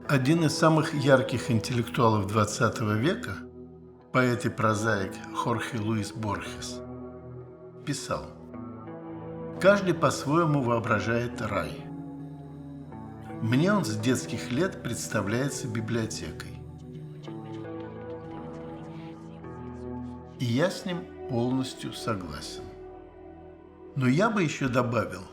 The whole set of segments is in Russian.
Один из самых ярких интеллектуалов XX века, поэт и прозаик Хорхе Луис Борхес, писал: «Каждый по-своему воображает рай. Мне он с детских лет представляется библиотекой. И я с ним полностью согласен. Но я бы еще добавил,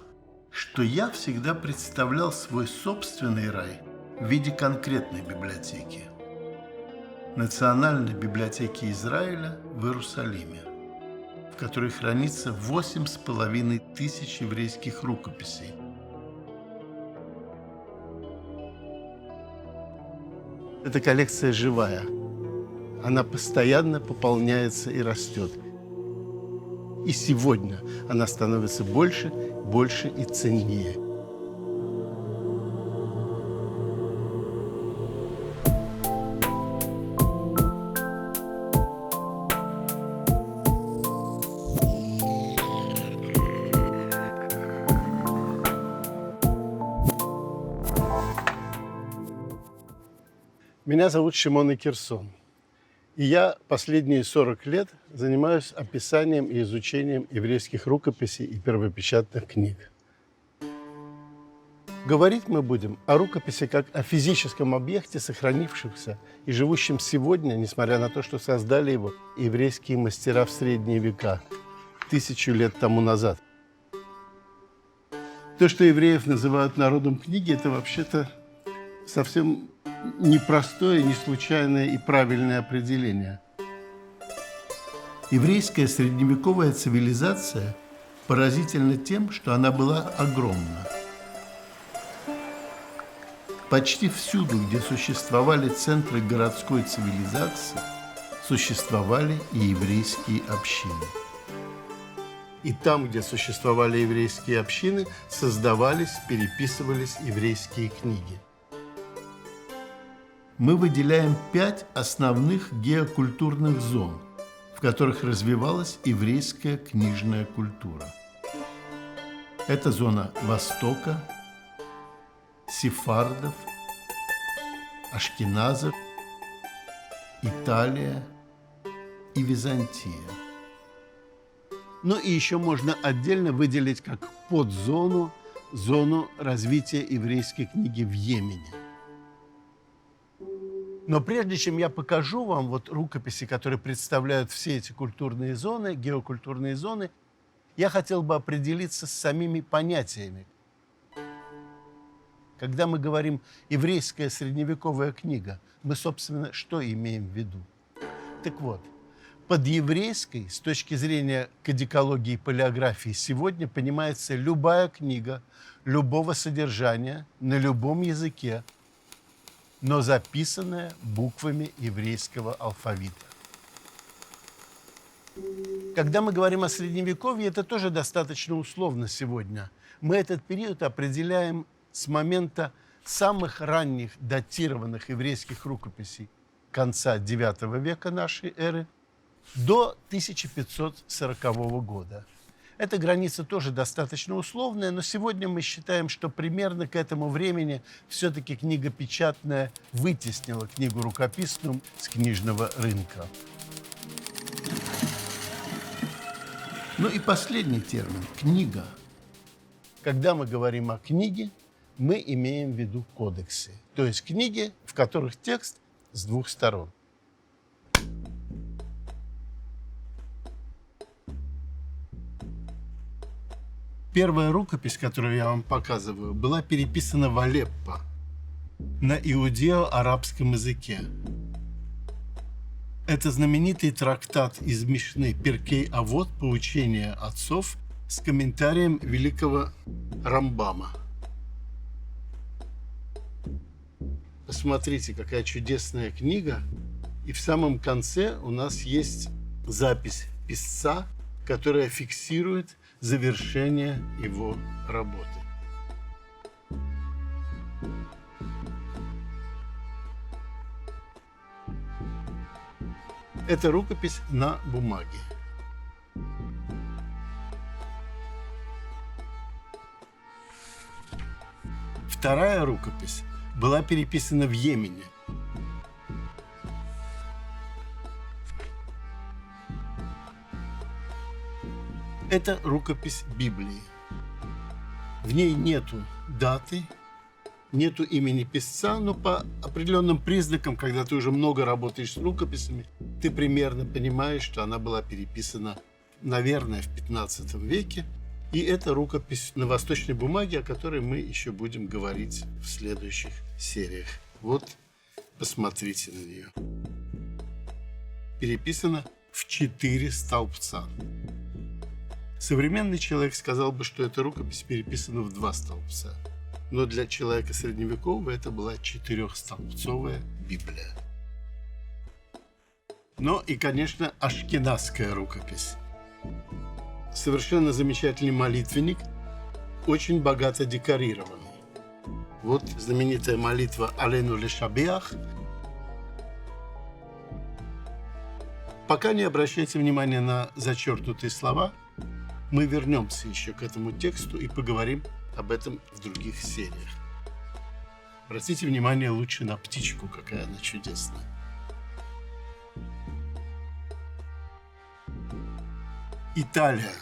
что я всегда представлял свой собственный рай в виде конкретной библиотеки. Национальной библиотеки Израиля в Иерусалиме, в которой хранится 8500 еврейских рукописей. Эта коллекция живая. Она постоянно пополняется и растет. И сегодня она становится больше, больше и ценнее. Меня зовут Шимон Кирсон, и я последние 40 лет занимаюсь описанием и изучением еврейских рукописей и первопечатных книг. Говорить мы будем о рукописи как о физическом объекте, сохранившемся и живущем сегодня, несмотря на то, что создали его еврейские мастера в средние века, 1000 лет тому назад. То, что евреев называют народом книги, это вообще-то совсем непростое, не случайное и правильное определение. Еврейская средневековая цивилизация поразительна тем, что она была огромна. Почти всюду, где существовали центры городской цивилизации, существовали и еврейские общины. И там, где существовали еврейские общины, создавались, переписывались еврейские книги. Мы выделяем 5 основных геокультурных зон, в которых развивалась еврейская книжная культура. Это зона Востока, сефардов, ашкеназов, Италия и Византия. Ну и еще можно отдельно выделить как подзону зону развития еврейской книги в Йемене. Но прежде чем я покажу вам вот рукописи, которые представляют все эти культурные зоны, геокультурные зоны, я хотел бы определиться с самими понятиями. Когда мы говорим «еврейская средневековая книга», мы, собственно, что имеем в виду? Так вот, под еврейской, с точки зрения кодикологии и палеографии, сегодня понимается любая книга, любого содержания, на любом языке, но записанная буквами еврейского алфавита. Когда мы говорим о Средневековье, это тоже достаточно условно сегодня. Мы этот период определяем с момента самых ранних датированных еврейских рукописей конца IX века нашей эры до 1540 года. Эта граница тоже достаточно условная, но сегодня мы считаем, что примерно к этому времени все-таки книга печатная вытеснила книгу рукописную с книжного рынка. Ну и последний термин – книга. Когда мы говорим о книге, мы имеем в виду кодексы, то есть книги, в которых текст с двух сторон. Первая рукопись, которую я вам показываю, была переписана в Алеппо на иудео-арабском языке. Это знаменитый трактат из Мишны Перкей Авот «Поучение отцов» с комментарием великого Рамбама. Посмотрите, какая чудесная книга. И в самом конце у нас есть запись писца, которая фиксирует завершение его работы. Это рукопись на бумаге. Вторая рукопись была переписана в Йемене. Это рукопись Библии. В ней нету даты, нету имени писца, но по определенным признакам, когда ты уже много работаешь с рукописями, ты примерно понимаешь, что она была переписана, наверное, в 15 веке. И это рукопись на восточной бумаге, о которой мы еще будем говорить в следующих сериях. Вот, посмотрите на нее. Переписана в 4 столбца. Современный человек сказал бы, что эта рукопись переписана в 2 столбца. Но для человека средневекового это была 4-столбцовая Библия. Ну и, конечно, ашкеназская рукопись. Совершенно замечательный молитвенник, очень богато декорированный. Вот знаменитая молитва «Алену лешабеах». Пока не обращайте внимания на зачеркнутые слова. Мы вернемся еще к этому тексту и поговорим об этом в других сериях. Обратите внимание лучше на птичку, какая она чудесная. Италия,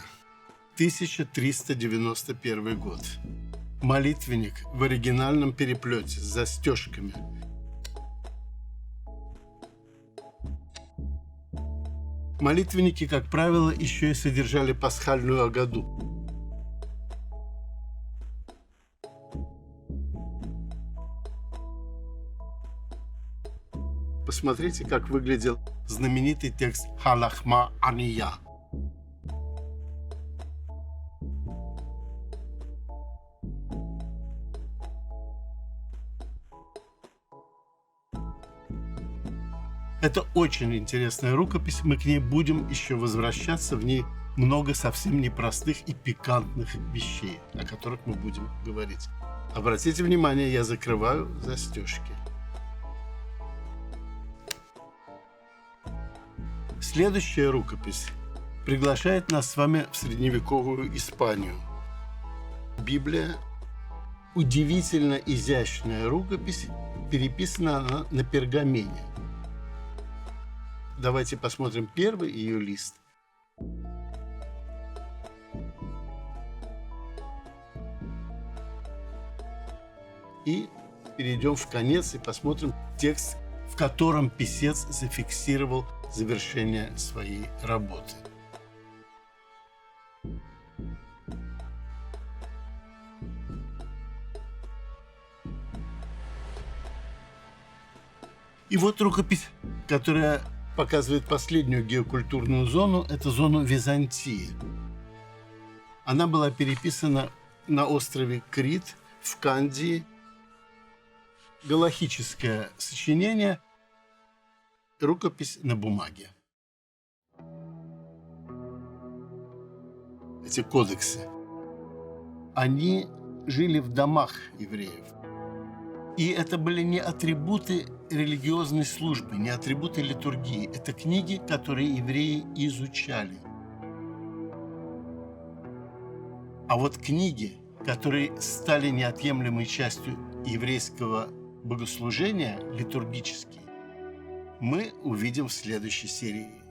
1391 год. Молитвенник в оригинальном переплете с застежками. Молитвенники, как правило, еще и содержали пасхальную агаду. Посмотрите, как выглядел знаменитый текст «Халахма Ания». Это очень интересная рукопись, мы к ней будем еще возвращаться, в ней много совсем непростых и пикантных вещей, о которых мы будем говорить. Обратите внимание, я закрываю застежки. Следующая рукопись приглашает нас с вами в средневековую Испанию. Библия – удивительно изящная рукопись, переписана она на пергамене. Давайте посмотрим первый ее лист. И перейдем в конец и посмотрим текст, в котором писец зафиксировал завершение своей работы. И вот рукопись, которая показывает последнюю геокультурную зону, это зону Византии. Она была переписана на острове Крит в Кандии. Галахическое сочинение, рукопись на бумаге. Эти кодексы, они жили в домах евреев. И это были не атрибуты религиозной службы, не атрибуты литургии. Это книги, которые евреи изучали. А вот книги, которые стали неотъемлемой частью еврейского богослужения, литургические, мы увидим в следующей серии.